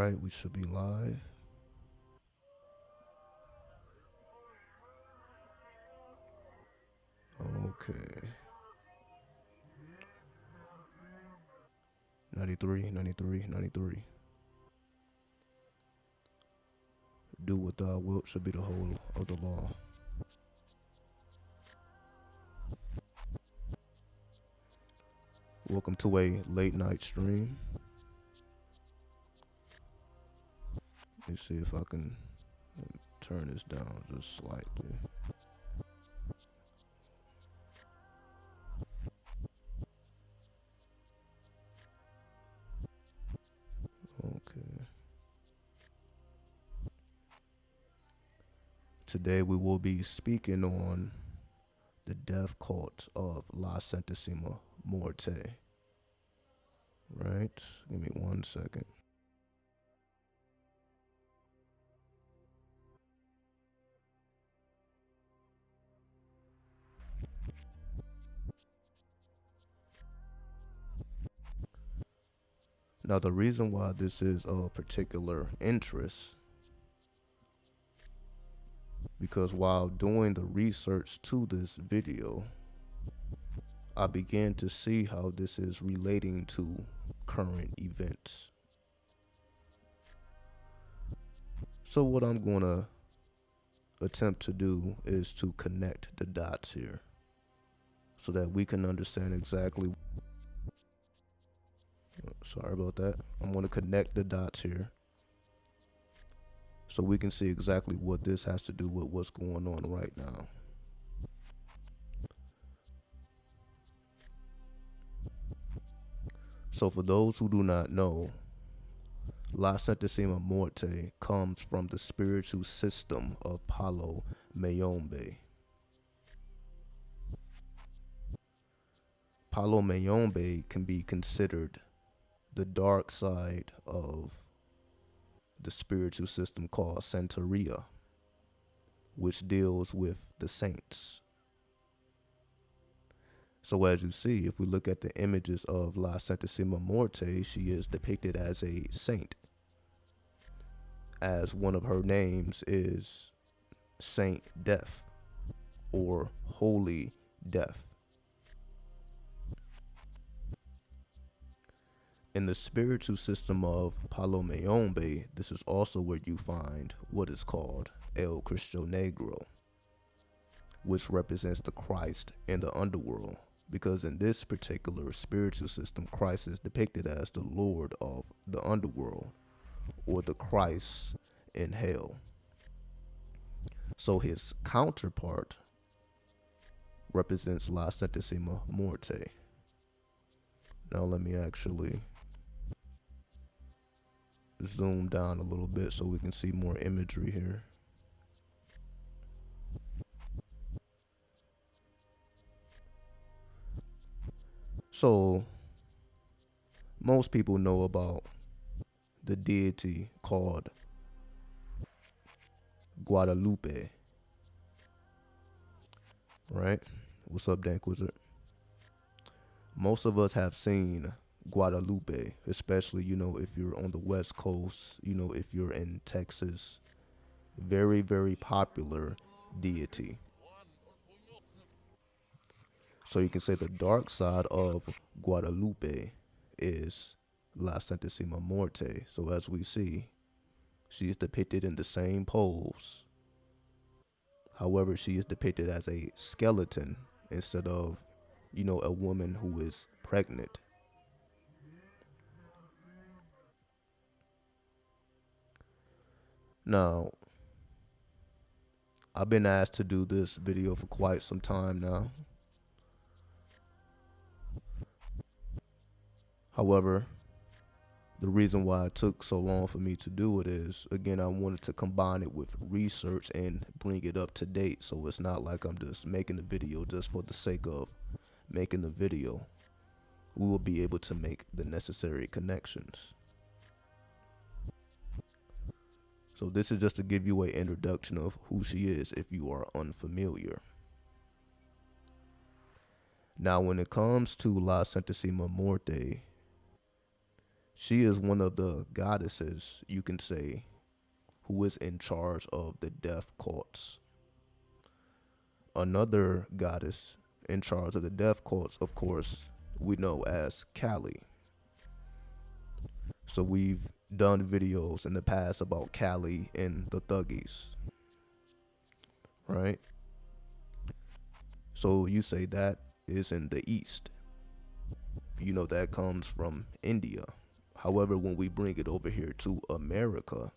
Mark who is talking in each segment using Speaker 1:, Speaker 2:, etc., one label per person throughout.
Speaker 1: right, we should be live. Okay. 93, 93, 93. Do what thou wilt should be the whole of the law. Welcome to a late night stream. Let me see if I can turn this down just slightly. Okay. Today we will be speaking on the death cult of La Santasima Muerte. Right? Give me 1 second. Now, the reason why this is of particular interest, because while doing the research to this video, I began to see how this is relating to current events. So what I'm going to attempt to do is to connect the dots here so that we can understand exactly. Sorry about that. I'm going to connect the dots here so we can see exactly what this has to do with what's going on right now. So for those who do not know, La Santasima Muerte comes from the spiritual system of Palo, Mayombe. Palo Mayombe can be considered the dark side of the spiritual system called Santeria, which deals with the saints. So as you see, if we look at the images of La Santasima Muerte, she is depicted as a saint, as one of her names is Saint Death or Holy Death. In the spiritual system of Palo Mayombe, this is also where you find what is called El Cristo Negro, which represents the Christ in the underworld, because in this particular spiritual system, Christ is depicted as the Lord of the underworld, or the Christ in hell. So his counterpart represents La Santasima Muerte. Now let me actually zoom down a little bit so we can see more imagery here. So most people know about the deity called Guadalupe, right? What's up, Dank Wizard? Most of us have seen Guadalupe, especially, if you're on the West Coast, if you're in Texas. Very, very popular deity. So you can say the dark side of Guadalupe is La Santasima Muerte. So as we see, she is depicted in the same pose. However, she is depicted as a skeleton instead of, a woman who is pregnant. Now, I've been asked to do this video for quite some time now. However, the reason why it took so long for me to do it is, again, I wanted to combine it with research and bring it up to date. So it's not like I'm just making the video just for the sake of making the video. We will be able to make the necessary connections. So this is just to give you an introduction of who she is if you are unfamiliar. Now, when it comes to La Santasima Muerte, She is one of the goddesses, you can say, who is in charge of the death cults. Another goddess in charge of the death cults, of course, we know as Kali. So we've done videos in the past about Kali and the Thuggies, right? So you say that is in the East. You know that comes from India. However, when we bring it over here to America,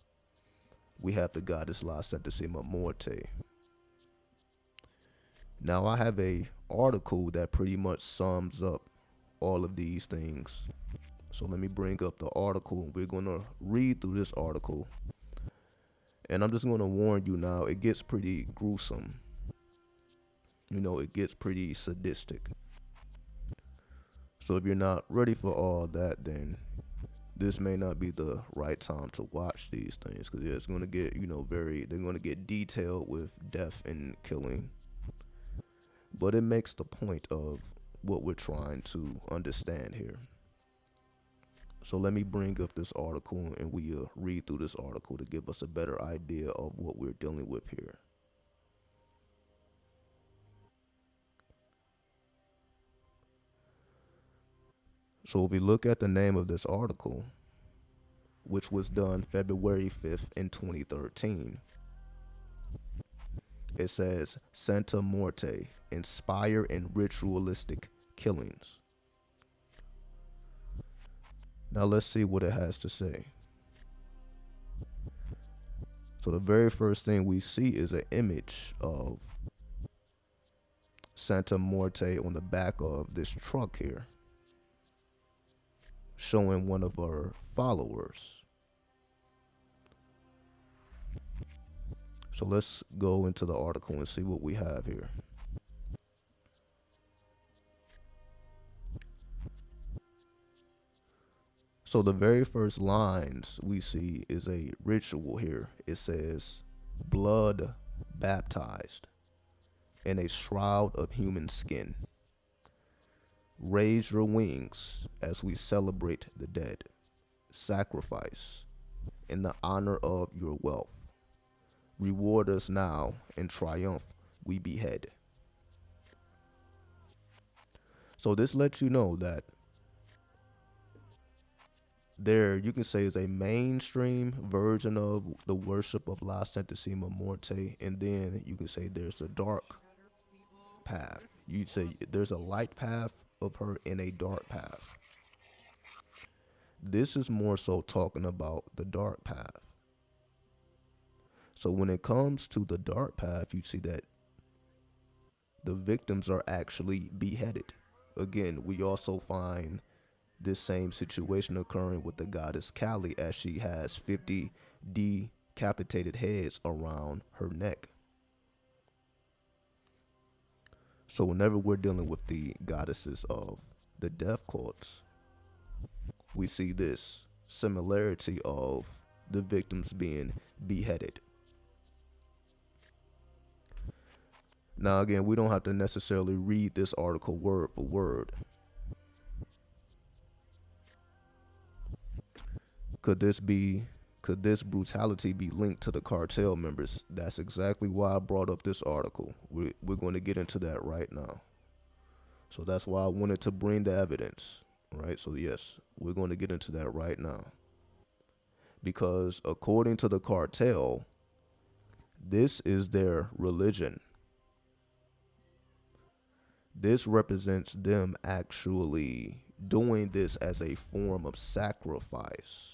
Speaker 1: we have the goddess La Santasima Muerte. Now I have a article that pretty much sums up all of these things. So let me bring up the article. We're going to read through this article. And I'm just going to warn you now, it gets pretty gruesome. You know, it gets pretty sadistic. So if you're not ready for all that, then this may not be the right time to watch these things, because it's going to get, they're going to get detailed with death and killing. But it makes the point of what we're trying to understand here. So let me bring up this article and we'll read through this article to give us a better idea of what we're dealing with here. So if we look at the name of this article, which was done February 5th in 2013, it says Santa Muerte, inspire in ritualistic killings. Now let's see what it has to say. So the very first thing we see is an image of Santa Muerte on the back of this truck here, showing one of her followers. So let's go into the article and see what we have here. So the very first lines we see is a ritual here. It says, blood baptized in a shroud of human skin. Raise your wings as we celebrate the dead. Sacrifice in the honor of your wealth. Reward us now, in triumph we behead. So this lets you know that there, you can say, is a mainstream version of the worship of La Santasima Muerte, and then you can say there's a dark path. You'd say there's a light path of her and a dark path. This is more so talking about the dark path. So when it comes to the dark path, you see that the victims are actually beheaded. Again, we also find this same situation occurring with the goddess Kali, as she has 50 decapitated heads around her neck. So whenever we're dealing with the goddesses of the death cults, we see this similarity of the victims being beheaded. Now again, we don't have to necessarily read this article word for word. Could this brutality be linked to the cartel members? That's exactly why I brought up this article. We're going to get into that right now. So that's why I wanted to bring the evidence, right? So yes, we're going to get into that right now. Because according to the cartel, this is their religion. This represents them actually doing this as a form of sacrifice.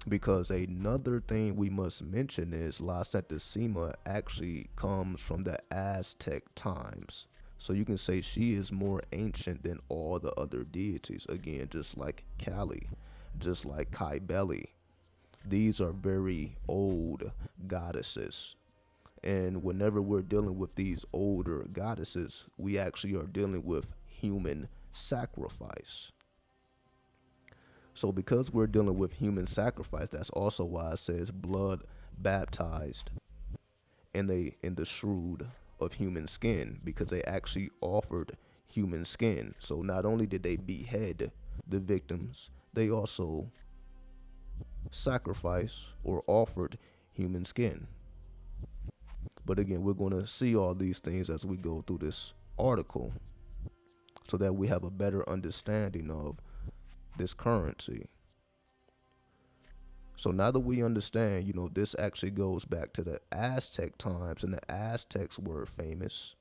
Speaker 1: Because another thing we must mention is La Santasima actually comes from the Aztec times. So you can say she is more ancient than all the other deities. Again, just like Kali, just like Kybele. These are very old goddesses. And whenever we're dealing with these older goddesses, we actually are dealing with human sacrifice. So because we're dealing with human sacrifice, that's also why it says blood baptized in the shroud of human skin, because they actually offered human skin. So not only did they behead the victims, they also sacrificed or offered human skin. But again, we're going to see all these things as we go through this article so that we have a better understanding of this currency. So now that we understand, this actually goes back to the Aztec times, and the Aztecs were famous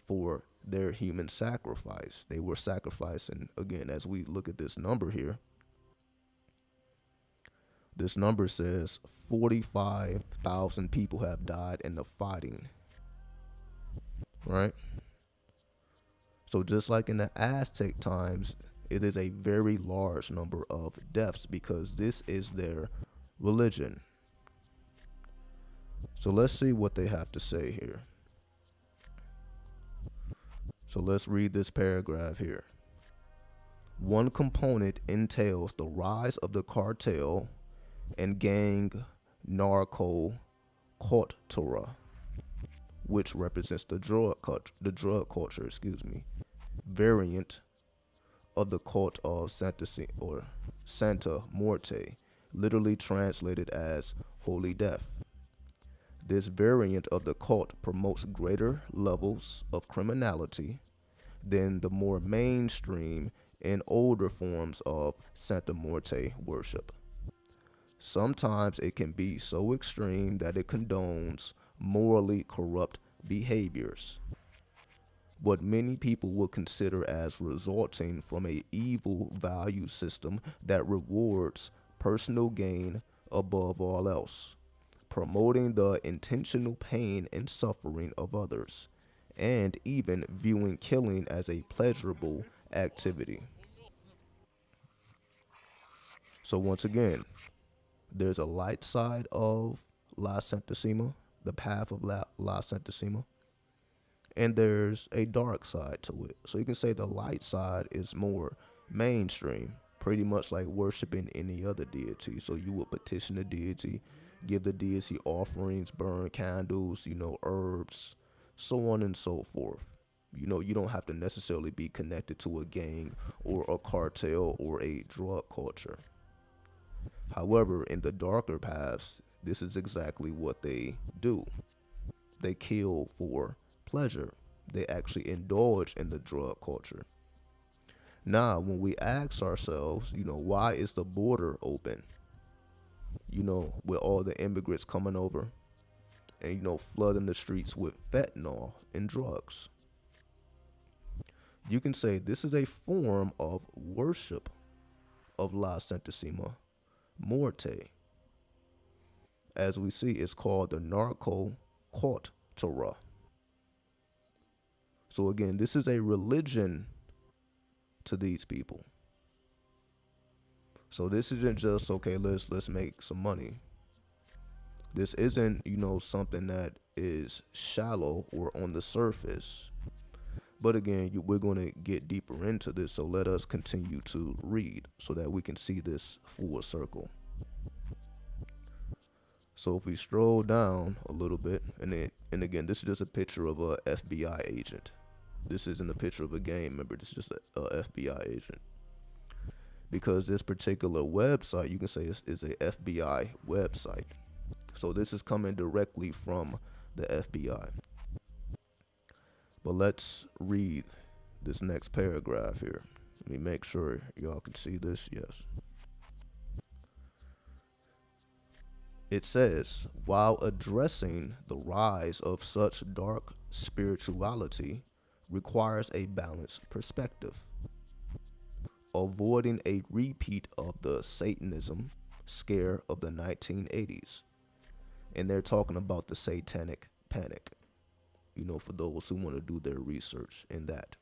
Speaker 1: for their human sacrifice. They were sacrificing, again, as we look at this number here, this number says 45,000 people have died in the fighting, right? So just like in the Aztec times, it is a very large number of deaths because this is their religion. So let's see what they have to say here. So let's read this paragraph here. One component entails the rise of the cartel and gang narco cultura, which represents the drug culture, variant of the cult of Santasima or Santa Muerte, literally translated as Holy Death. This variant of the cult promotes greater levels of criminality than the more mainstream and older forms of Santa Muerte worship. Sometimes it can be so extreme that it condones morally corrupt behaviors. What many people would consider as resulting from an evil value system that rewards personal gain above all else, promoting the intentional pain and suffering of others, and even viewing killing as a pleasurable activity. So once again, there's a light side of La Santasima, the path of La Santasima, and there's a dark side to it. So you can say the light side is more mainstream, pretty much like worshiping any other deity. So you would petition the deity, give the deity offerings, burn candles, herbs, so on and so forth. You don't have to necessarily be connected to a gang or a cartel or a drug culture. However, in the darker paths, this is exactly what they do. They kill for pleasure. They actually indulge in the drug culture. Now, when we ask ourselves, why is the border open? With all the immigrants coming over and, flooding the streets with fentanyl and drugs. You can say this is a form of worship of La Santasima Muerte. As we see, it's called the narco cultura. So again, this is a religion to these people. So this isn't just, okay, let's make some money. This isn't, something that is shallow or on the surface. But again, we're going to get deeper into this, so let us continue to read so that we can see this full circle. So if we scroll down a little bit, and again, this is just a picture of a FBI agent. This isn't a picture of a gang member. This is just a FBI agent. Because this particular website, you can say is a FBI website. So this is coming directly from the FBI. But let's read this next paragraph here. Let me make sure y'all can see this. Yes. It says, while addressing the rise of such dark spirituality requires a balanced perspective, avoiding a repeat of the Satanism scare of the 1980s. And they're talking about the satanic panic, for those who want to do their research in that.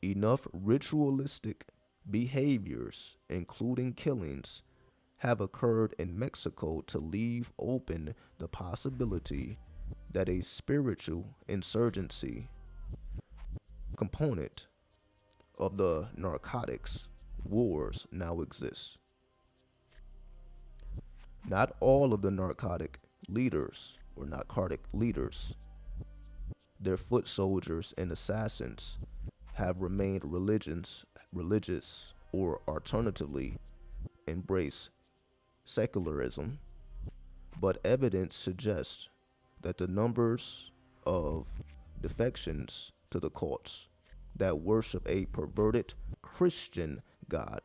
Speaker 1: Enough ritualistic behaviors, including killings, have occurred in Mexico to leave open the possibility that a spiritual insurgency component of the narcotics wars now exists. Not all of the narcotic leaders, their foot soldiers and assassins have remained religious or alternatively embrace secularism, but evidence suggests that the numbers of defections to the cults that worship a perverted Christian God,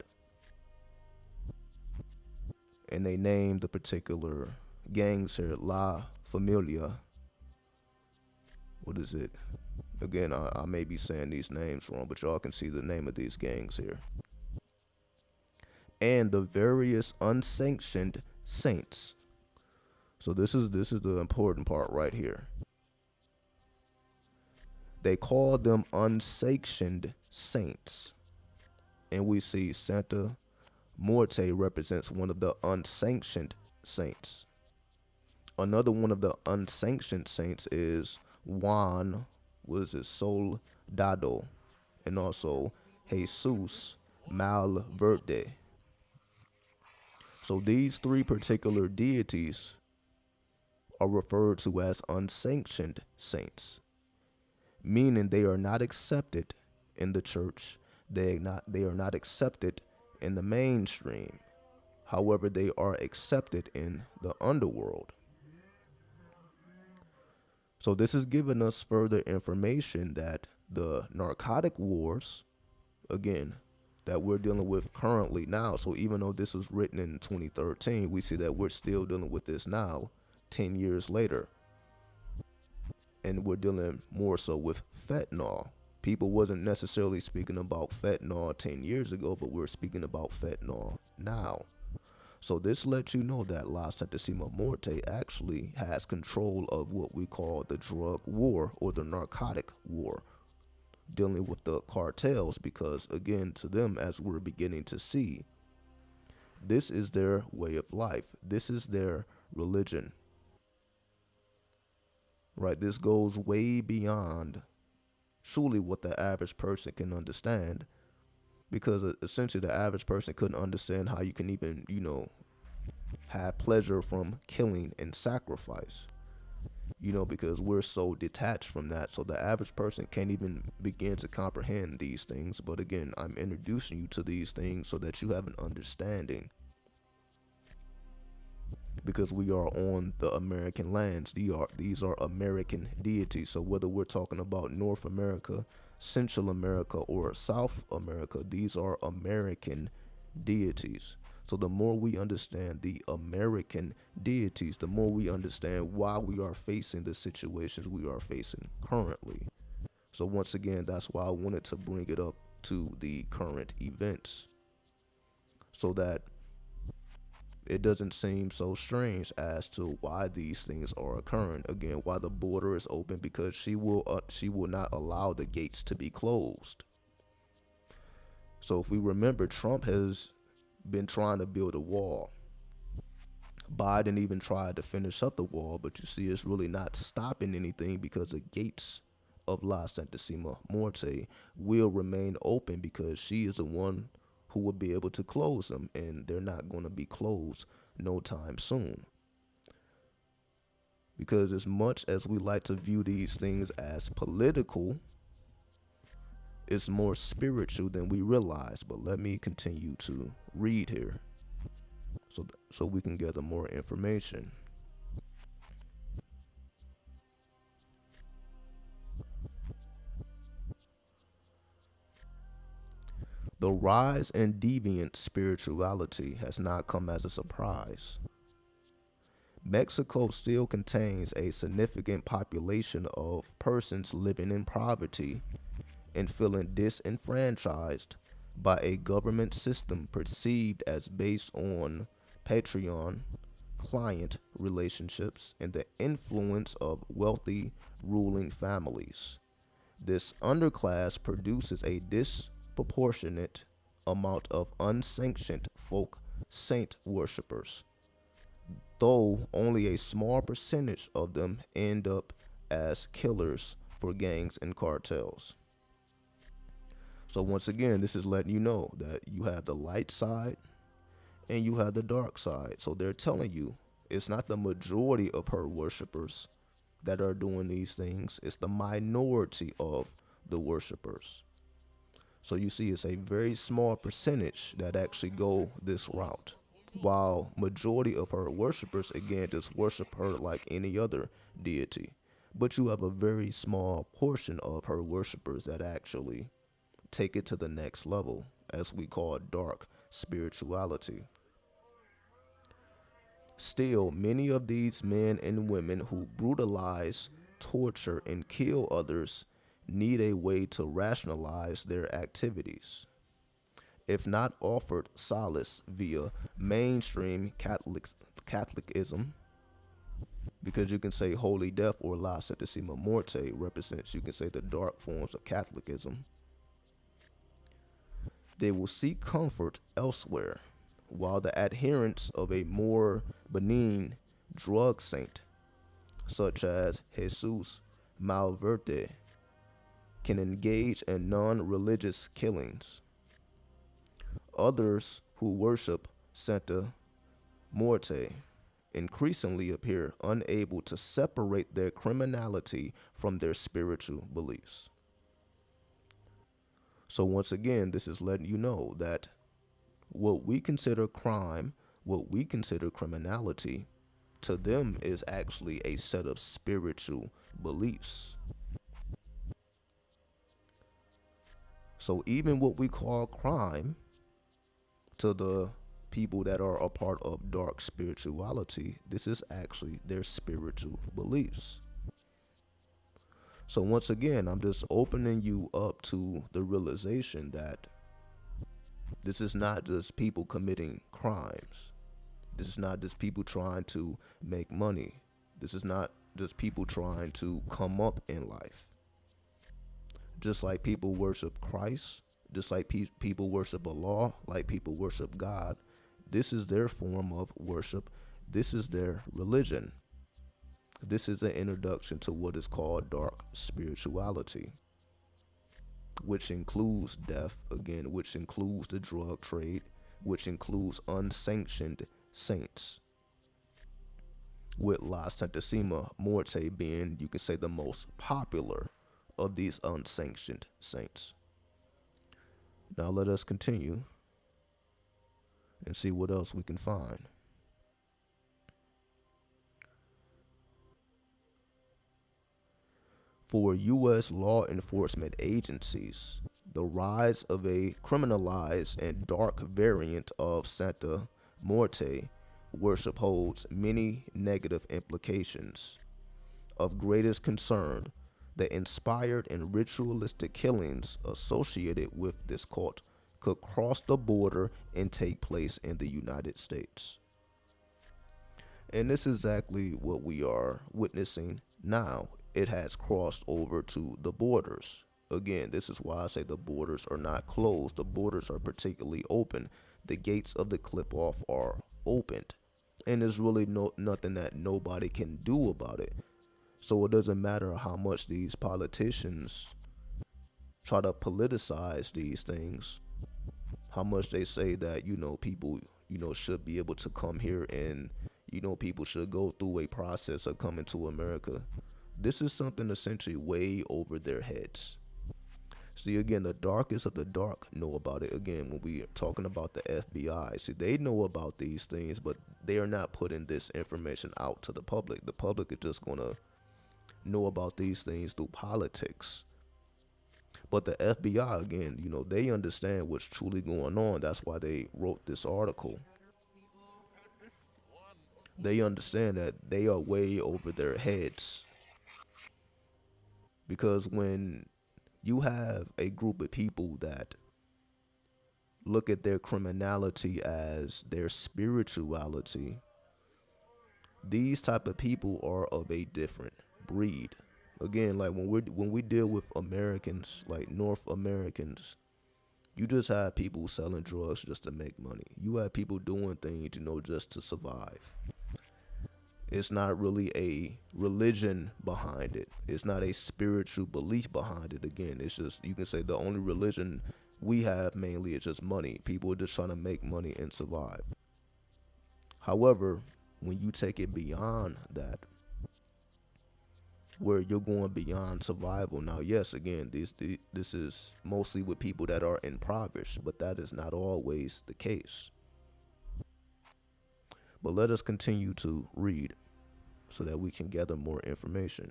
Speaker 1: and they name the particular gangs here La Familia. What is it? Again, I may be saying these names wrong, but y'all can see the name of these gangs here. And the various unsanctioned saints. So this is the important part right here. They call them unsanctioned saints. And we see Santa Muerte represents one of the unsanctioned saints. Another one of the unsanctioned saints is Juan, Soldado, and also Jesus Malverde. So these three particular deities are referred to as unsanctioned saints, meaning they are not accepted in the church. They are not accepted in the mainstream. However, they are accepted in the underworld. So this is giving us further information that the narcotic wars, again, that we're dealing with currently now. So even though this was written in 2013, we see that we're still dealing with this now, 10 years later. And we're dealing more so with fentanyl. People wasn't necessarily speaking about fentanyl 10 years ago, but we're speaking about fentanyl now. So this lets you know that La Santasima Muerte actually has control of what we call the drug war or the narcotic war, dealing with the cartels, because again, to them, as we're beginning to see, this is their way of life. This is their religion, right? This goes way beyond truly what the average person can understand, because essentially the average person couldn't understand how you can even, have pleasure from killing and sacrifice, because we're so detached from that. So the average person can't even begin to comprehend these things. But again, I'm introducing you to these things so that you have an understanding, because we are on the American lands. These are American deities. So whether we're talking about North America, Central America, or South America, these are American deities. So the more we understand the American deities, the more we understand why we are facing the situations we are facing currently. So once again, that's why I wanted to bring it up to the current events, so that it doesn't seem so strange as to why these things are occurring. Again, why the border is open, because she will not allow the gates to be closed. So if we remember, Trump has been trying to build a wall. Biden even tried to finish up the wall, but you see, it's really not stopping anything, because the gates of La Santasima Muerte will remain open, because she is the one who will be able to close them, and they're not going to be closed no time soon. Because as much as we like to view these things as political, it's more spiritual than we realize. But let me continue to read here so we can gather more information. The rise in deviant spirituality has not come as a surprise. Mexico still contains a significant population of persons living in poverty and feeling disenfranchised by a government system perceived as based on patron-client relationships and the influence of wealthy ruling families. This underclass produces a disproportionate amount of unsanctioned folk saint worshippers, though only a small percentage of them end up as killers for gangs and cartels. So once again, this is letting you know that you have the light side and you have the dark side. So they're telling you it's not the majority of her worshipers that are doing these things. It's the minority of the worshipers. So you see, it's a very small percentage that actually go this route. While majority of her worshipers, again, just worship her like any other deity. But you have a very small portion of her worshipers that actually take it to the next level, as we call dark spirituality. Still, many of these men and women who brutalize, torture, and kill others need a way to rationalize their activities. If not offered solace via mainstream Catholicism, because you can say holy death or la Santasima Muerte represents, you can say, the dark forms of Catholicism, they will seek comfort elsewhere, while the adherents of a more benign drug saint, such as Jesus Malverde, can engage in non-religious killings. Others who worship Santa Muerte increasingly appear unable to separate their criminality from their spiritual beliefs. So once again, this is letting you know that what we consider crime, what we consider criminality, to them is actually a set of spiritual beliefs. So even what we call crime, to the people that are a part of dark spirituality, this is actually their spiritual beliefs. So once again, I'm just opening you up to the realization that this is not just people committing crimes. This is not just people trying to make money. This is not just people trying to come up in life. Just like people worship Christ, just like people worship Allah, like people worship God, this is their form of worship. This is their religion. This is an introduction to what is called dark spirituality, which includes death, again, which includes the drug trade, which includes unsanctioned saints, with La Santasima Muerte being, you could say, the most popular of these unsanctioned saints. Now let us continue and see what else we can find. For U.S. law enforcement agencies, the rise of a criminalized and dark variant of Santa Muerte worship holds many negative implications. Of greatest concern, the inspired and ritualistic killings associated with this cult could cross the border and take place in the United States. And this is exactly what we are witnessing now. It has crossed over to the borders. Again, this is why I say the borders are not closed. The borders are particularly open. The gates of the clip-off are opened. And there's really nothing that nobody can do about it. So it doesn't matter how much these politicians try to politicize these things, how much they say that, people, should be able to come here and, people should go through a process of coming to America. This is something essentially way over their heads. See, again, the darkest of the dark know about it. Again, when we are talking about the FBI, see, they know about these things, but they are not putting this information out to the public. The public is just going to know about these things through politics. But the FBI, again, they understand what's truly going on. That's why they wrote this article. They understand that they are way over their heads. Because when you have a group of people that look at their criminality as their spirituality, these type of people are of a different breed. Again, like when we deal with Americans, like North Americans, you just have people selling drugs just to make money. You have people doing things, just to survive. It's not really a religion behind it. It's not a spiritual belief behind it. Again, it's just, you can say the only religion we have mainly is just money. People are just trying to make money and survive. However, when you take it beyond that, where you're going beyond survival. Now, yes, again, this is mostly with people that are impoverished, but that is not always the case. But let us continue to read so that we can gather more information.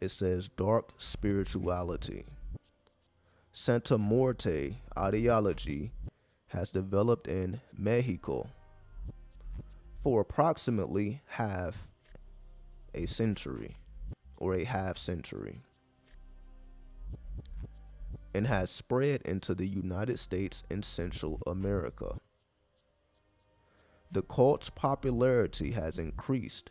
Speaker 1: It says dark spirituality. Santa Muerte ideology has developed in Mexico for approximately half a century or a half century and has spread into the United States and Central America. The cult's popularity has increased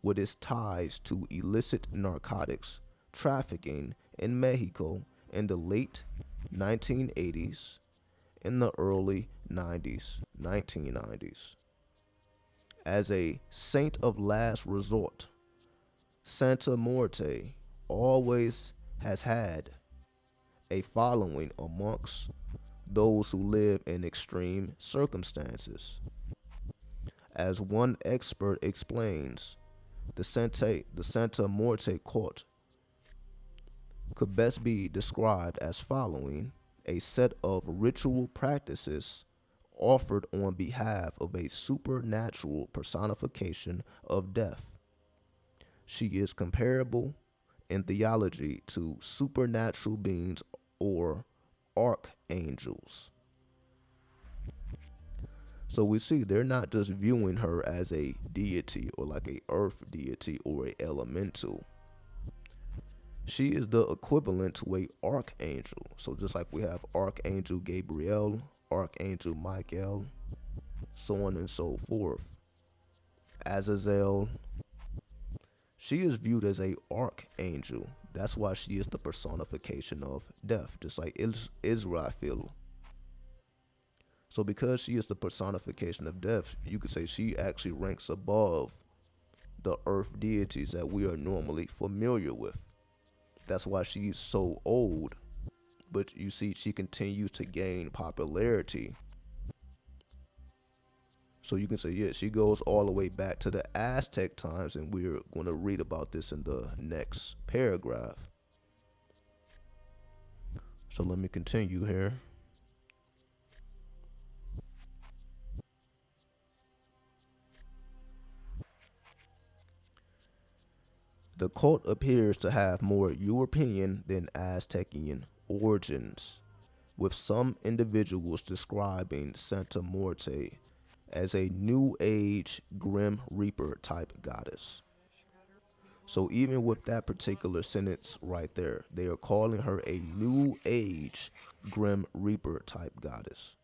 Speaker 1: with its ties to illicit narcotics trafficking in Mexico in the late 1980s and the early 1990s. As a saint of last resort, Santa Muerte always has had a following amongst those who live in extreme circumstances. As one expert explains, the Santa Muerte cult could best be described as following a set of ritual practices offered on behalf of a supernatural personification of death. She is comparable in theology to supernatural beings or archangels. So we see they're not just viewing her as a deity or like a earth deity or a elemental. She is the equivalent to a archangel. So just like we have Archangel Gabriel, Archangel Michael, so on and so forth. Azazel, she is viewed as a archangel. That's why she is the personification of death, just like Israel. So because she is the personification of death, you could say she actually ranks above the earth deities that we are normally familiar with. That's why she's so old. But you see, she continues to gain popularity. So you can say, yeah, she goes all the way back to the Aztec times, and we're going to read about this in the next paragraph. So let me continue here. The cult appears to have more European than Aztecian origins, with some individuals describing Santa Muerte as a New Age Grim Reaper type goddess. So even with that particular sentence right there, they are calling her a New Age Grim Reaper type goddess.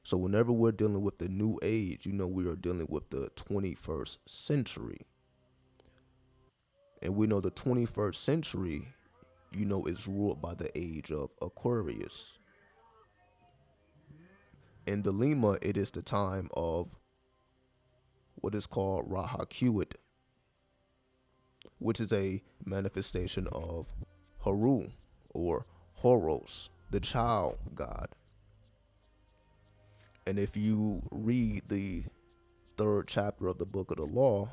Speaker 1: So whenever we're dealing with the New Age, we are dealing with the 21st century. And we know the 21st century, is ruled by the age of Aquarius. In the Lima, it is the time of what is called Rahakuit, which is a manifestation of Haru or Horos, the child god. And if you read the 3rd chapter of the Book of the Law,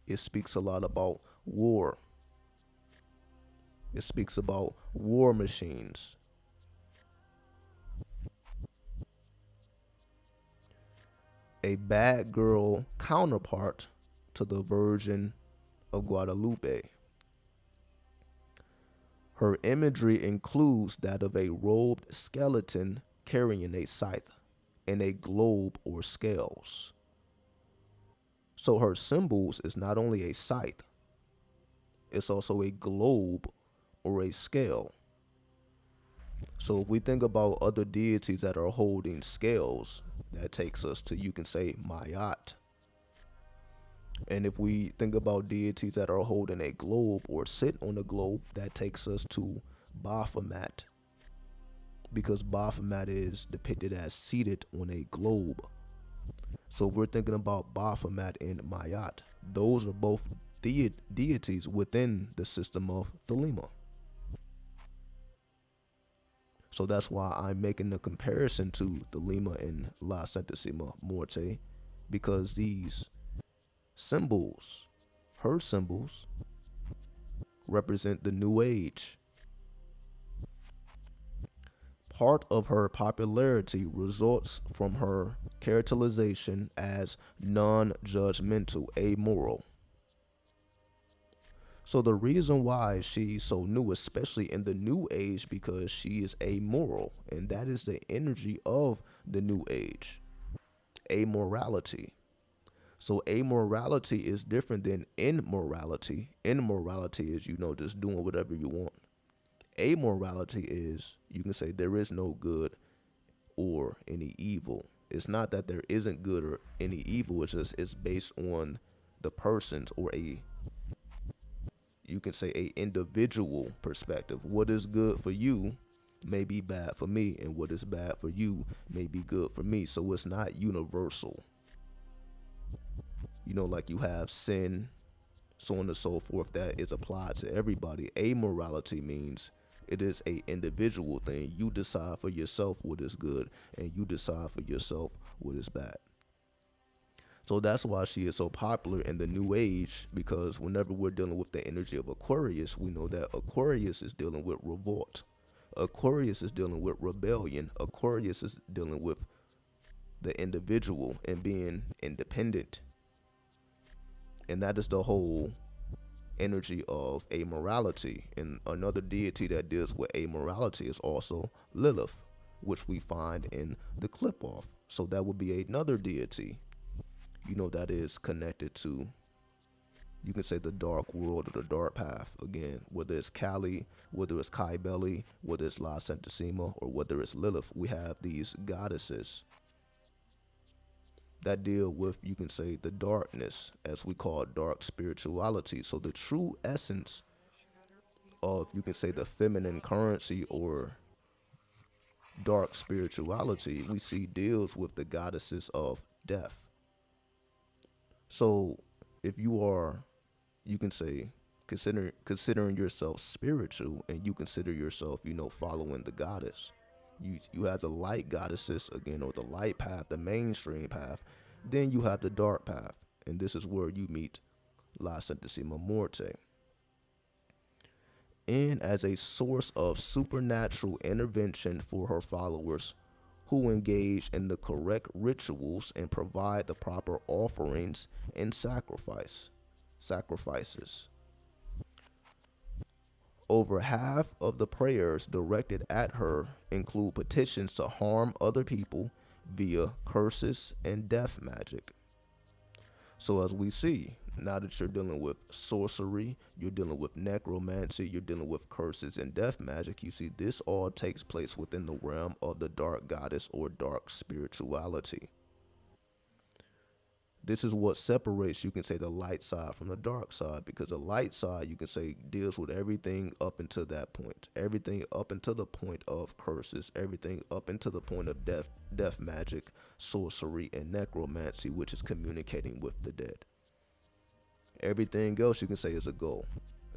Speaker 1: it speaks a lot about war. It speaks about war machines. A bad girl counterpart to the Virgin of Guadalupe. Her imagery includes that of a robed skeleton carrying a scythe and a globe or scales. So her symbols is not only a scythe, it's also a globe or a scale. So if we think about other deities that are holding scales, that takes us to, you can say, Mayat. And if we think about deities that are holding a globe or sit on a globe, that takes us to Baphomet. Because Baphomet is depicted as seated on a globe. So if we're thinking about Baphomet and Mayat, those are both deities within the system of Thelema. So that's why I'm making the comparison to the Lima and La Santasima Muerte, because these symbols, her symbols, represent the new age. Part of her popularity results from her characterization as non-judgmental, amoral. So the reason why she's so new, especially in the new age, because she is amoral, and that is the energy of the new age. Amorality. So amorality is different than immorality. Immorality is, just doing whatever you want. Amorality is, you can say there is no good or any evil. It's not that there isn't good or any evil. It's just it's based on the person's, or you can say a individual perspective. What is good for you may be bad for me, and what is bad for you may be good for me. So it's not universal. Like you have sin, so on and so forth, that is applied to everybody. Amorality means it is a individual thing. You decide for yourself what is good, and you decide for yourself what is bad. So that's why she is so popular in the new age, because whenever we're dealing with the energy of Aquarius, we know that Aquarius is dealing with revolt. Aquarius is dealing with rebellion. Aquarius is dealing with the individual and being independent. And that is the whole energy of amorality. And another deity that deals with amorality is also Lilith, which we find in the clip off. So that would be another deity, that is connected to, you can say, the dark world or the dark path. Again, whether it's Kali, whether it's Kai Belly, whether it's La Santasima, or whether it's Lilith, we have these goddesses that deal with, you can say, the darkness, as we call dark spirituality. So the true essence of, you can say, the feminine currency or dark spirituality, we see deals with the goddesses of death. So if you are, you can say, considering yourself spiritual, and you consider yourself, following the goddess, you have the light goddesses, again, or the light path, the mainstream path. Then you have the dark path, and this is where you meet La Santasima Muerte. And as a source of supernatural intervention for her followers, who engage in the correct rituals and provide the proper offerings and sacrifices. Over half of the prayers directed at her include petitions to harm other people via curses and death magic. So as we see, now that you're dealing with sorcery, you're dealing with necromancy, you're dealing with curses and death magic, you see this all takes place within the realm of the dark goddess or dark spirituality. This is what separates, you can say, the light side from the dark side, because the light side, you can say, deals with everything up until that point, everything up until the point of curses, everything up until the point of death magic, sorcery, and necromancy, which is communicating with the dead. Everything else, you can say, is a goal.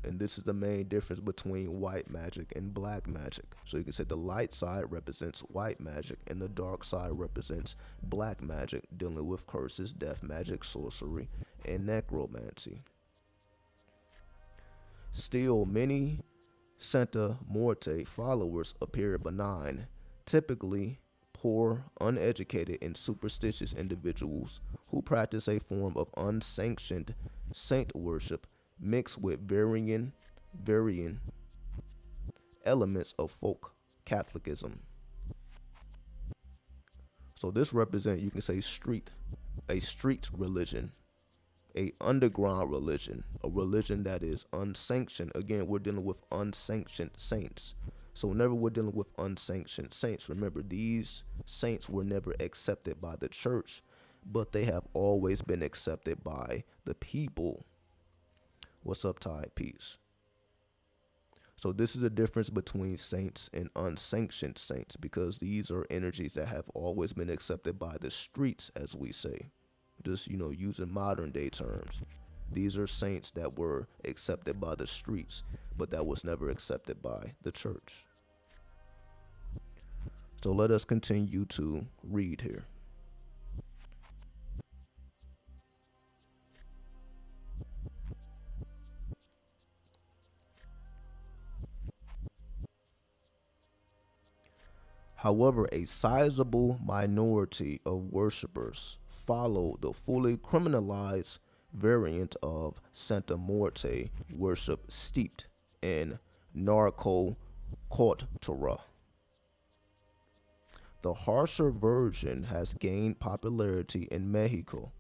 Speaker 1: And this is the main difference between white magic and black magic. So you can say the light side represents white magic, and the dark side represents black magic, dealing with curses, death magic, sorcery, and necromancy. Still, many Santa Muerte followers appear benign, typically poor, uneducated, and superstitious individuals who practice a form of unsanctioned saint worship mixed with varying elements of folk Catholicism. So this represents, you can say, a street religion, a underground religion, a religion that is unsanctioned. Again, we're dealing with unsanctioned saints. So whenever we're dealing with unsanctioned saints, remember, these saints were never accepted by the church, but they have always been accepted by the people. What's up, Tide? Peace. So this is the difference between saints and unsanctioned saints, because these are energies that have always been accepted by the streets, as we say, just, using modern day terms. These are saints that were accepted by the streets, but that was never accepted by the church. So let us continue to read here. However, a sizable minority of worshippers follow the fully criminalized variant of Santa Muerte worship steeped in narco cultura. The harsher version has gained popularity in Mexico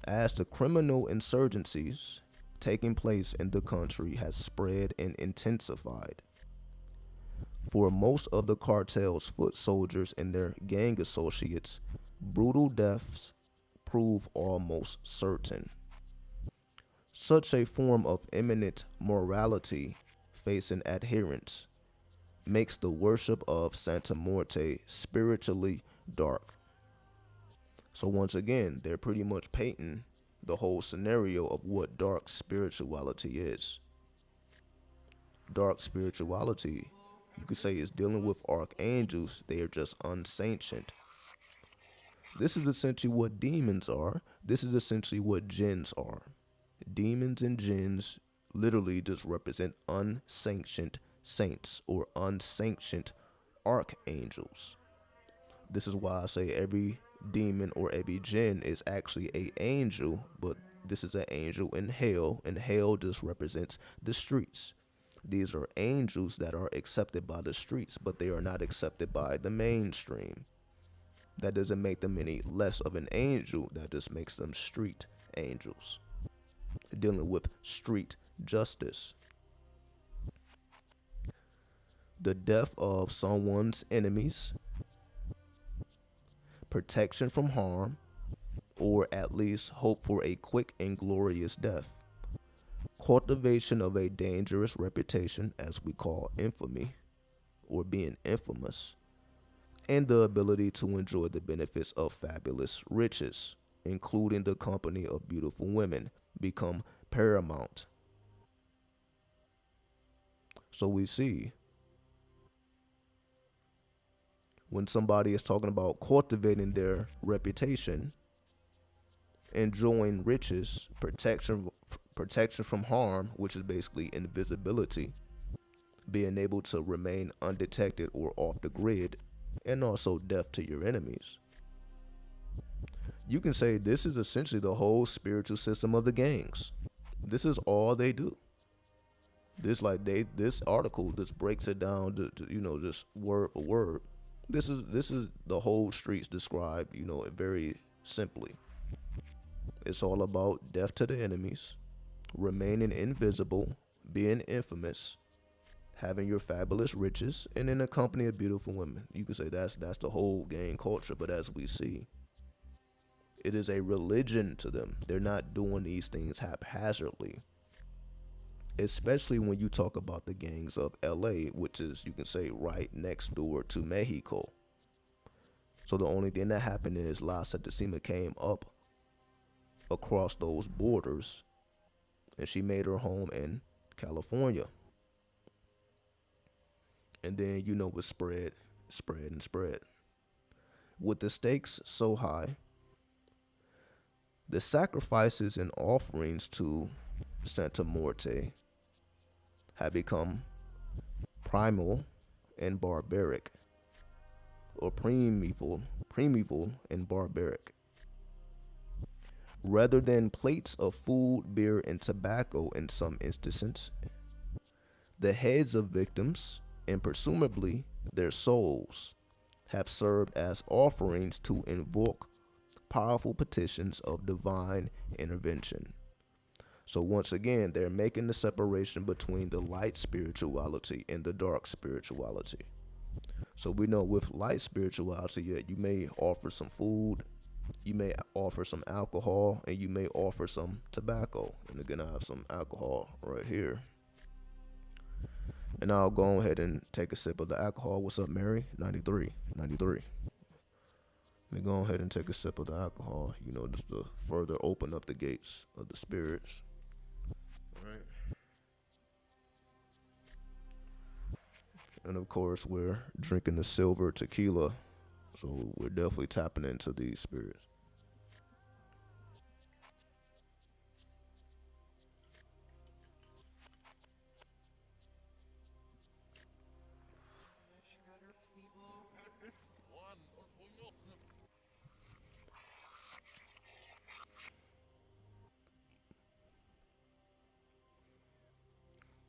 Speaker 1: as the criminal insurgencies taking place in the country has spread and intensified. For most of the cartel's foot soldiers and their gang associates, brutal deaths prove almost certain. Such a form of imminent morality facing adherents makes the worship of Santa Muerte spiritually dark. So once again, they're pretty much painting the whole scenario of what dark spirituality is. Dark spirituality, you could say, is dealing with archangels. They are just unsanctioned. This is essentially what demons are. This is essentially what jinns are. Demons and jinns literally just represent unsanctioned saints or unsanctioned archangels. This is why I say every demon or every jinn is actually an angel, but this is an angel in hell, and hell just represents the streets. These are angels that are accepted by the streets, but they are not accepted by the mainstream. That doesn't make them any less of an angel, that just makes them street angels, dealing with street justice. The death of someone's enemies, protection from harm, or at least hope for a quick and glorious death. Cultivation of a dangerous reputation, as we call infamy, or being infamous, and the ability to enjoy the benefits of fabulous riches, including the company of beautiful women, become paramount. So we see when somebody is talking about cultivating their reputation, enjoying riches, protection from harm, which is basically invisibility, being able to remain undetected or off the grid, and also death to your enemies. You can say this is essentially the whole spiritual system of the gangs. This is all they do. This article just breaks it down to just word for word. This is the whole streets described, very simply. It's all about death to the enemies, remaining invisible, being infamous, having your fabulous riches, and in the company of beautiful women. You could say that's the whole gang culture, but as we see, it is a religion to them. They're not doing these things haphazardly. Especially when you talk about the gangs of LA, which is, you can say, right next door to Mexico. So the only thing that happened is La Santasima came up across those borders, and she made her home in California. And then, it spread. With the stakes so high, the sacrifices and offerings to Santa Muerte have become primal and barbaric, or primeval and barbaric. Rather than plates of food, beer, and tobacco in some instances, the heads of victims, and presumably their souls, have served as offerings to invoke powerful petitions of divine intervention. So once again, they're making the separation between the light spirituality and the dark spirituality. So we know with light spirituality, you may offer some food, you may offer some alcohol, and you may offer some tobacco. And again, I have some alcohol right here. And I'll go ahead and take a sip of the alcohol. What's up, Mary? 93. Let me go ahead and take a sip of the alcohol, just to further open up the gates of the spirits. All right. And of course, we're drinking the silver tequila, so we're definitely tapping into these spirits.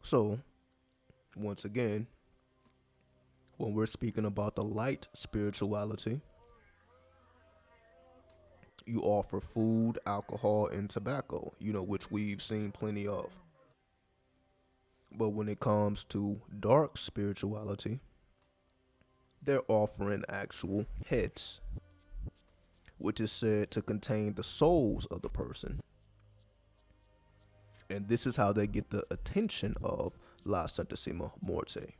Speaker 1: So, once again, when we're speaking about the light spirituality, you offer food, alcohol, and tobacco, which we've seen plenty of. But when it comes to dark spirituality, they're offering actual heads, which is said to contain the souls of the person. And this is how they get the attention of La Santasima Muerte.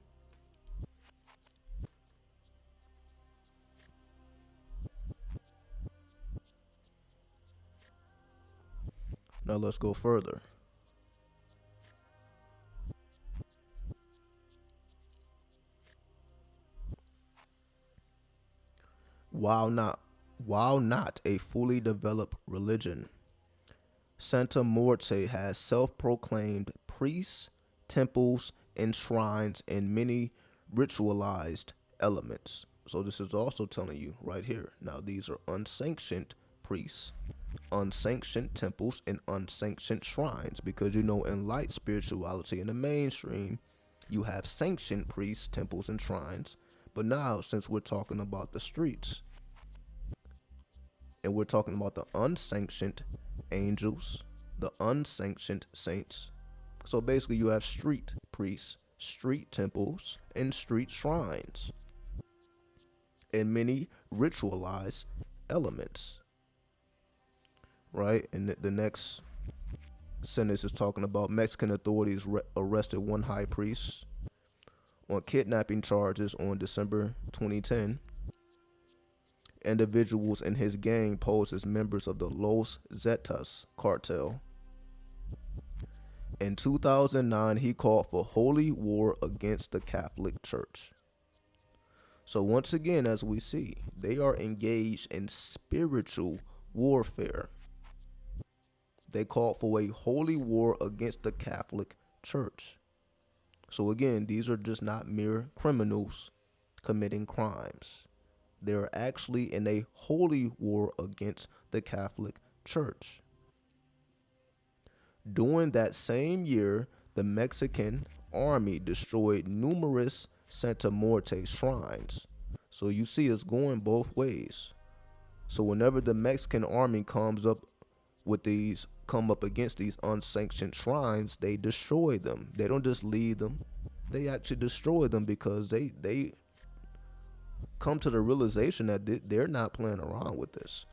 Speaker 1: Now let's go further. While not a fully developed religion, Santa Muerte has self-proclaimed priests, temples, and shrines and many ritualized elements. So this is also telling you right here. Now these are unsanctioned priests, unsanctioned temples, and unsanctioned shrines, because in light spirituality in the mainstream, you have sanctioned priests, temples, and shrines. But now, since we're talking about the streets, and we're talking about the unsanctioned angels, the unsanctioned saints. So basically, you have street priests, street temples, and street shrines, and many ritualized elements. Right? And the next sentence is talking about Mexican authorities arrested one high priest on kidnapping charges on December 2010. Individuals in his gang posed as members of the Los Zetas cartel. In 2009, he called for holy war against the Catholic Church. So once again, as we see, they are engaged in spiritual warfare. They called for a holy war against the Catholic Church. So again, these are just not mere criminals committing crimes. They're actually in a holy war against the Catholic Church. During that same year, the Mexican army destroyed numerous Santa Muerte shrines. So you see it's going both ways. So whenever the Mexican army come up against these unsanctioned shrines, they destroy them. They don't just leave them. They actually destroy them, because they come to the realization that they're not playing around with this.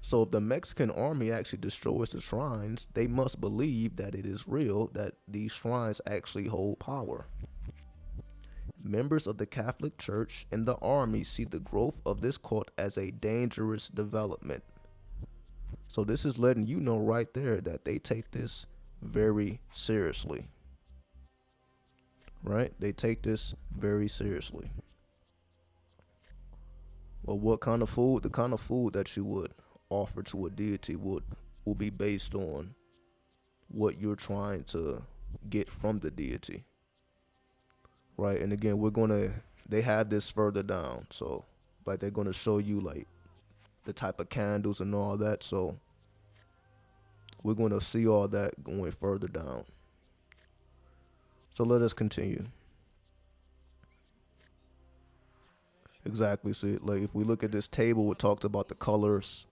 Speaker 1: So if the Mexican army actually destroys the shrines, they must believe that it is real, that these shrines actually hold power. Members of the Catholic Church and the army see the growth of this cult as a dangerous development. So this is letting you know right there that they take this very seriously. Right? They take this very seriously. Well, what kind of food? The kind of food that you would offer to a deity will be based on what you're trying to get from the deity. Right? And again, they have this further down. So like they're gonna show you like the type of candles and all that. So we're gonna see all that going further down. So let us continue. Exactly. So like if we look at this table, it talks about the colors.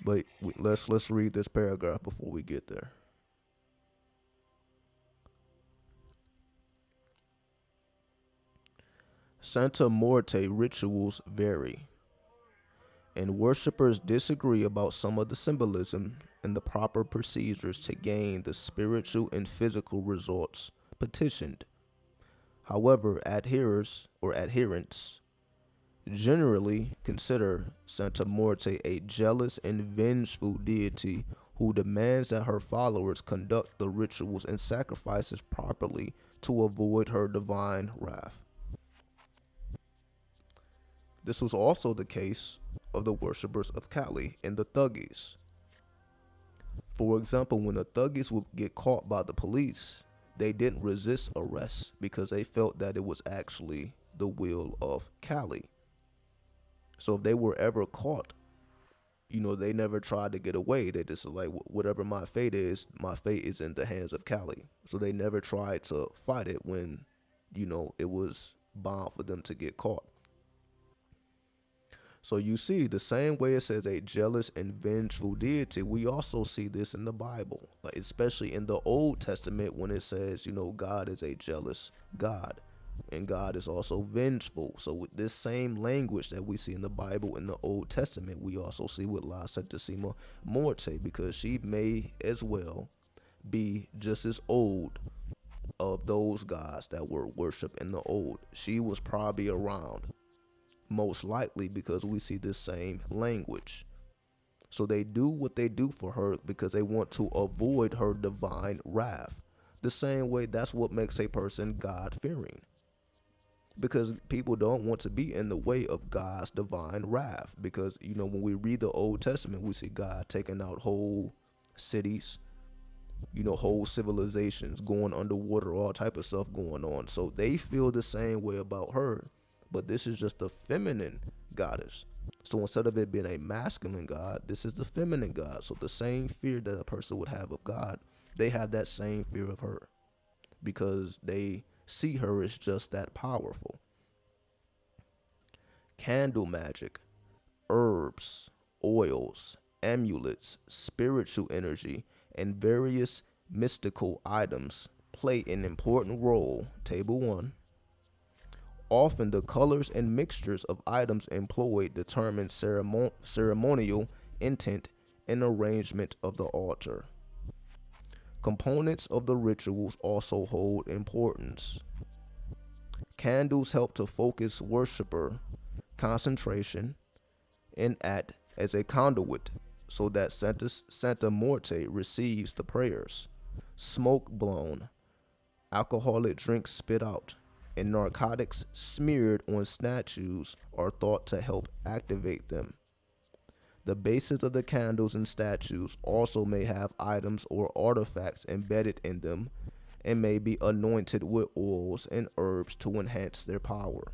Speaker 1: But let's read this paragraph before we get there. Santa Muerte rituals vary, and worshippers disagree about some of the symbolism and the proper procedures to gain the spiritual and physical results petitioned. However, adherents generally consider Santa Muerte a jealous and vengeful deity who demands that her followers conduct the rituals and sacrifices properly to avoid her divine wrath. This was also the case of the worshippers of Kali and the Thuggies. For example, when the Thuggies would get caught by the police, they didn't resist arrest because they felt that it was actually the will of Kali. So if they were ever caught, they never tried to get away. They just like, whatever my fate is in the hands of Kali. So they never tried to fight it when, it was bound for them to get caught. So you see, the same way it says a jealous and vengeful deity, we also see this in the Bible, like especially in the Old Testament when it says, God is a jealous God and God is also vengeful. So with this same language that we see in the Bible in the Old Testament, we also see with La Santasima Muerte, because she may as well be just as old of those gods that were worshipped in the old. She was probably around, most likely, because we see this same language. So they do what they do for her because they want to avoid her divine wrath. The same way, that's what makes a person God-fearing, because people don't want to be in the way of God's divine wrath. Because when we read the Old Testament, we see God taking out whole cities, whole civilizations, going underwater, all type of stuff going on. So they feel the same way about her. But this is just a feminine goddess. So instead of it being a masculine god, this is the feminine god. So the same fear that a person would have of God, they have that same fear of her, because they see her as just that powerful. Candle magic, herbs, oils, amulets, spiritual energy, and various mystical items play an important role. Table 1. Often the colors and mixtures of items employed determine ceremonial intent and arrangement of the altar. Components of the rituals also hold importance. Candles help to focus worshiper concentration and act as a conduit so that Santa Muerte receives the prayers. Smoke blown, alcoholic drinks spit out, and narcotics smeared on statues are thought to help activate them. The bases of the candles and statues also may have items or artifacts embedded in them and may be anointed with oils and herbs to enhance their power.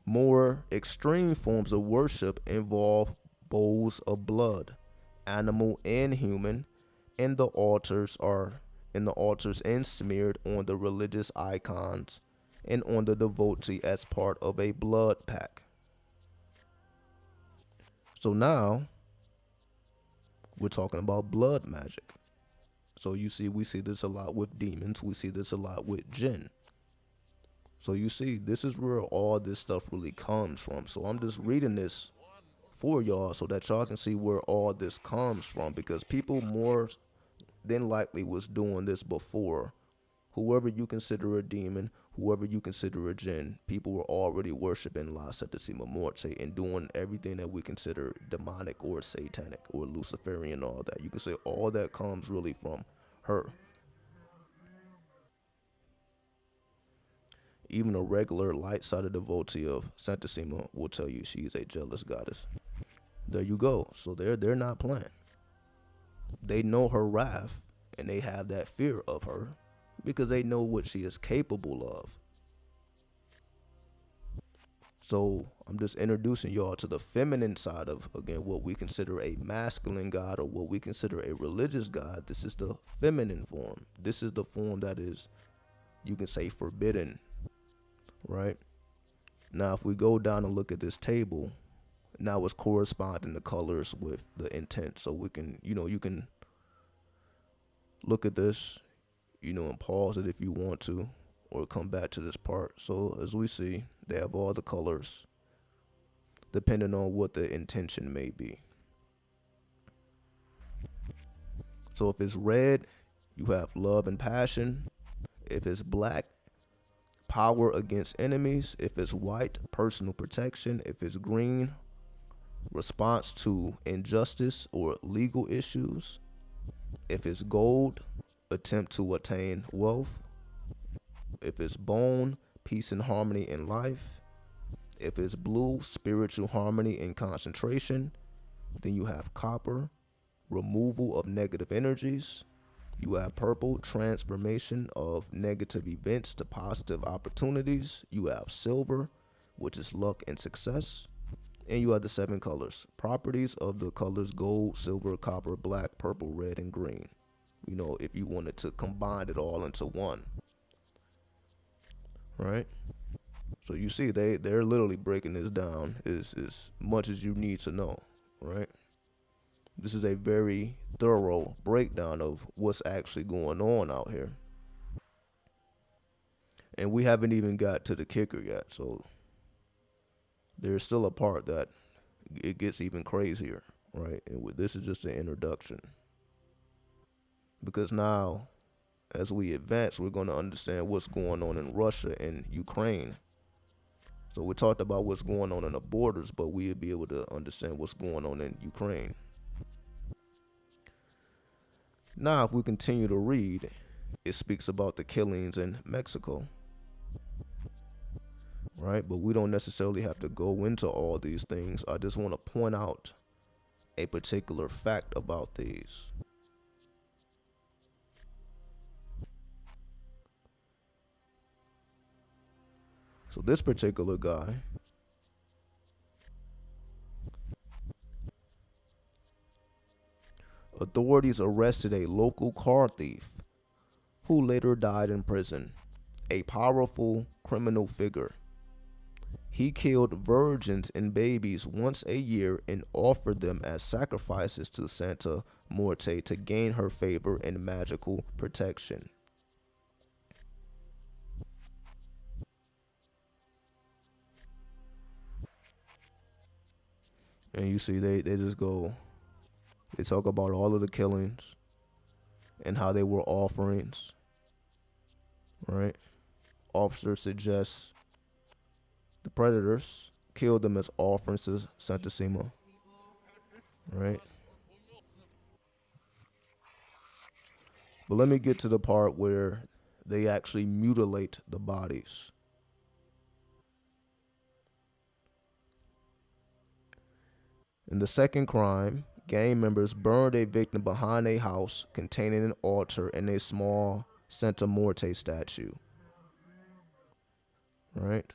Speaker 1: More extreme forms of worship involve bowls of blood, animal and human, and the altars and smeared on the religious icons and on the devotee as part of a blood pact. So now we're talking about blood magic. So we see this a lot with demons. We see this a lot with jinn. So you see, this is where all this stuff really comes from. So I'm just reading this for y'all so that y'all can see where all this comes from, because people more than likely was doing this before. Whoever you consider a demon, whoever you consider a jinn, people were already worshiping La Santasima Muerte and doing everything that we consider demonic or satanic or Luciferian, all that. You can say all that comes really from her. Even a regular light-sided devotee of Santasima will tell you she's a jealous goddess. There you go. So they're not playing. They know her wrath, and they have that fear of her because they know what she is capable of. So I'm just introducing y'all to the feminine side of, again, what we consider a masculine god or what we consider a religious god. This is the feminine form. This is the form that is, you can say, forbidden. Right? Now, if we go down and look at this table, now it's corresponding the colors with the intent. So we can, you can look at this, and pause it if you want to, or come back to this part. So as we see, they have all the colors depending on what the intention may be. So if it's red, you have love and passion. If it's black, power against enemies. If it's white, personal protection. If it's green, response to injustice or legal issues. If it's gold, attempt to attain wealth. If it's bone, peace and harmony in life. If it's blue, spiritual harmony and concentration. Then you have copper, removal of negative energies. You have purple, transformation of negative events to positive opportunities. You have silver, which is luck and success. And you have the 7 colors. Properties of the colors gold, silver, copper, black, purple, red, and green. You know, if you wanted to combine it all into one. Right? So you see, they're literally breaking this down as much as you need to know. Right? This is a very thorough breakdown of what's actually going on out here. And we haven't even got to the kicker yet. So there's still a part that it gets even crazier, right? And this is just an introduction. Because now, as we advance, we're going to understand what's going on in Russia and Ukraine. So we talked about what's going on in the borders, but we'll be able to understand what's going on in Ukraine. Now, if we continue to read, it speaks about the killings in Mexico. Right? But we don't necessarily have to go into all these things. I just want to point out a particular fact about these. So this particular guy, authorities arrested a local car thief who later died in prison, a powerful criminal figure. He killed virgins and babies once a year and offered them as sacrifices to Santa Muerte to gain her favor and magical protection. And you see, they just go, they talk about all of the killings and how they were offerings, right? Officer suggests the predators killed them as offerings to Santasima, right? But let me get to the part where they actually mutilate the bodies. In the second crime, gang members burned a victim behind a house containing an altar and a small Santa Muerte statue. Right?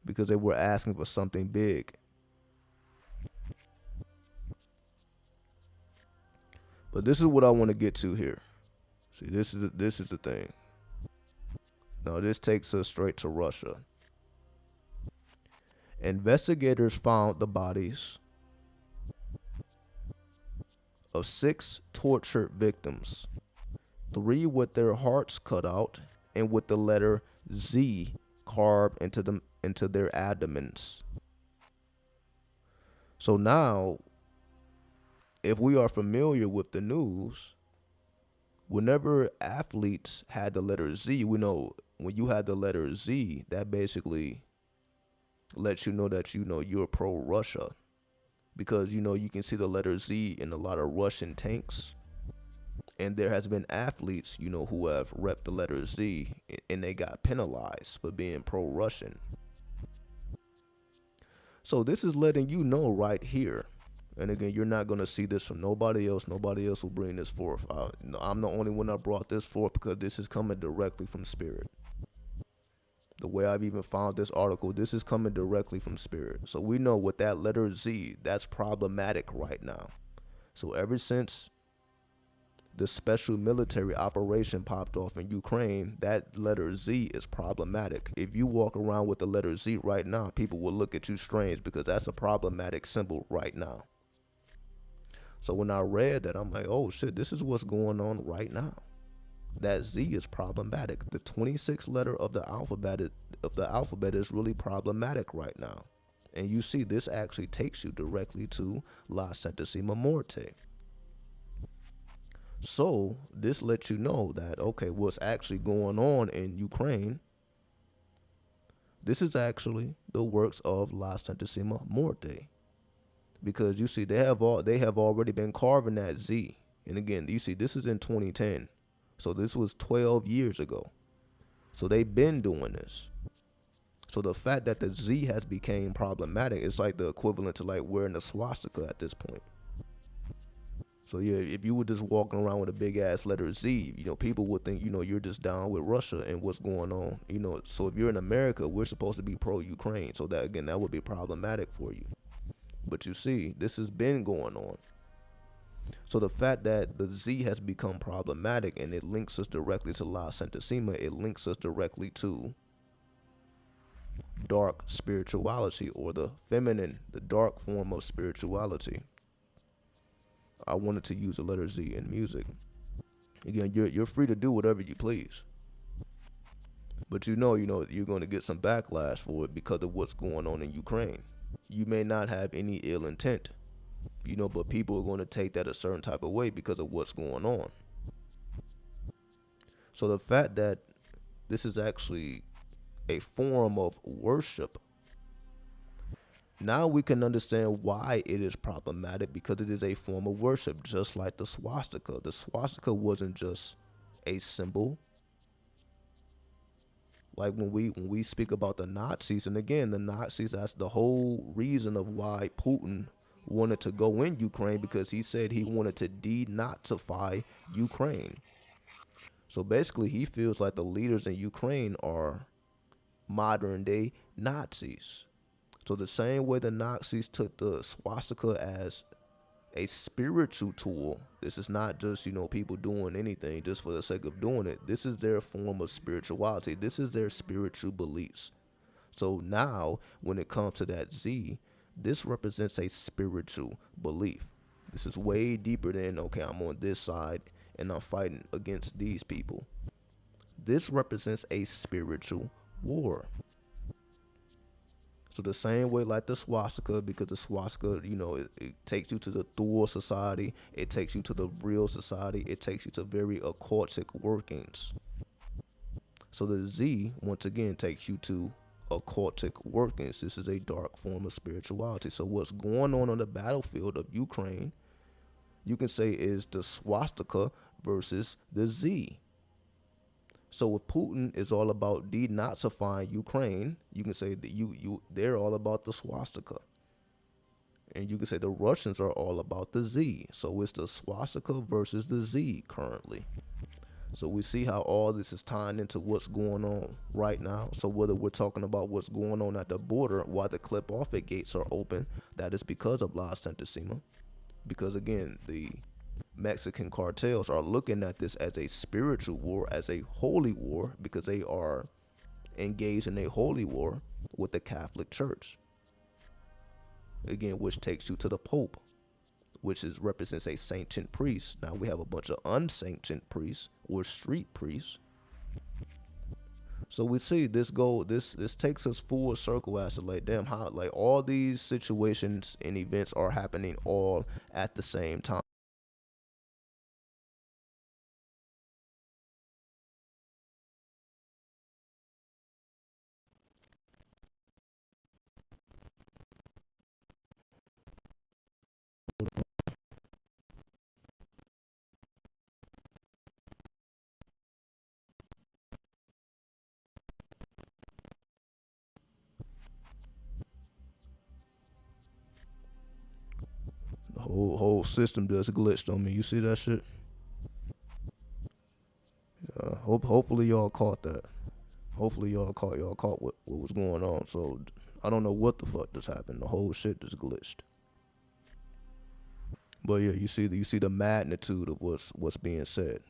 Speaker 1: Because they were asking for something big. But this is what I want to get to here. See, this is the thing. Now, this takes us straight to Russia. Investigators found the bodies of 6 tortured victims, 3 with their hearts cut out and with the letter Z carved into their abdomens. So now, if we are familiar with the news, whenever athletes had the letter Z, we know when you had the letter Z, that basically lets you know that you're pro Russia, because you can see the letter Z in a lot of Russian tanks, and there has been athletes who have repped the letter Z and they got penalized for being pro Russian. So this is letting you know right here, and again, you're not going to see this from nobody else. Nobody else will bring this forth. I'm the only one that brought this forth because this is coming directly from Spirit. The way I've even found this article, this is coming directly from Spirit. So we know with that letter Z, that's problematic right now. So ever since the special military operation popped off in Ukraine, that letter Z is problematic. If you walk around with the letter Z right now, people will look at you strange because that's a problematic symbol right now. So when I read that, I'm like, oh shit, this is what's going on right now. That Z is problematic. The 26th letter of the alphabet is really problematic right now. And you see, this actually takes you directly to La Santasima Muerte. So this lets you know that, okay, what's actually going on in Ukraine, this is actually the works of La Santasima Muerte. Because you see, they have already been carving that Z. And again, you see, this is in 2010. So this was 12 years ago. So they've been doing this. So the fact that the Z has become problematic, it's like the equivalent to like wearing a swastika at this point. So yeah, if you were just walking around with a big ass letter Z, people would think, you're just down with Russia and what's going on. So if you're in America, we're supposed to be pro-Ukraine. So that, again, that would be problematic for you. But you see, this has been going on. So the fact that the Z has become problematic and it links us directly to La Santasima, it links us directly to dark spirituality, or the feminine, the dark form of spirituality. I wanted to use the letter Z in music. Again, you're free to do whatever you please. But you're going to get some backlash for it because of what's going on in Ukraine. You may not have any ill intent, but people are going to take that a certain type of way because of what's going on. So the fact that this is actually a form of worship, now we can understand why it is problematic, because it is a form of worship, just like the swastika. The swastika wasn't just a symbol. Like when we speak about the Nazis, and again, the Nazis, that's the whole reason of why Putin wanted to go in Ukraine, because he said he wanted to denazify Ukraine. So basically, he feels like the leaders in Ukraine are modern day Nazis. So the same way the Nazis took the swastika as a spiritual tool, this is not just, people doing anything just for the sake of doing it. This is their form of spirituality. This is their spiritual beliefs. So now, when it comes to that Z, this represents a spiritual belief. This is way deeper than, okay, I'm on this side and I'm fighting against these people. This represents a spiritual war. So the same way like the swastika, because the swastika, it takes you to the Thor society. It takes you to the real society. It takes you to very occultic workings. So the Z, once again, takes you to occultic workings. This is a dark form of spirituality. So what's going on the battlefield of Ukraine, you can say, is the swastika versus the Z. So if Putin is all about denazifying Ukraine, you can say that they're all about the swastika. And you can say the Russians are all about the Z. So it's the swastika versus the Z currently. So we see how all this is tying into what's going on right now. So whether we're talking about what's going on at the border while the clip off it gates are open, that is because of La Santasima. Because again, the Mexican cartels are looking at this as a spiritual war, as a holy war, because they are engaged in a holy war with the Catholic Church. Again, which takes you to the Pope, which represents a sanctioned priest. Now we have a bunch of unsanctioned priests or street priests. So we see this takes us full circle as to like, damn, how like all these situations and events are happening all at the same time. The whole system just glitched on me. You see that shit? Hopefully y'all caught that. Hopefully y'all caught what was going on. So I don't know what the fuck just happened. The whole shit just glitched. But yeah, you see the magnitude of what's being said.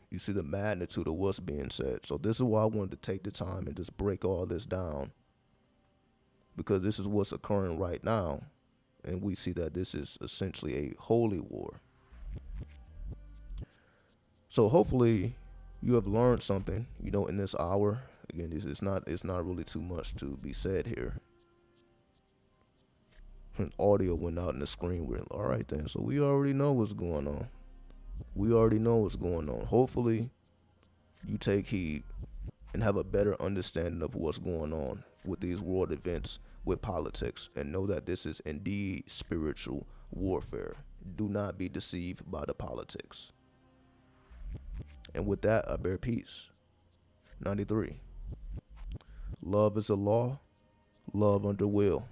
Speaker 1: You see the magnitude of what's being said. So this is why I wanted to take the time and just break all this down, because this is what's occurring right now, and we see that this is essentially a holy war. So hopefully you have learned something, in this hour. Again, it's not really too much to be said here. And audio went out and the screen went, all right then. So we already know what's going on. Hopefully you take heed and have a better understanding of what's going on with these world events, with politics, and know that this is indeed spiritual warfare. Do not be deceived by the politics. And with that, I bear peace. 93. Love is a law, love under will.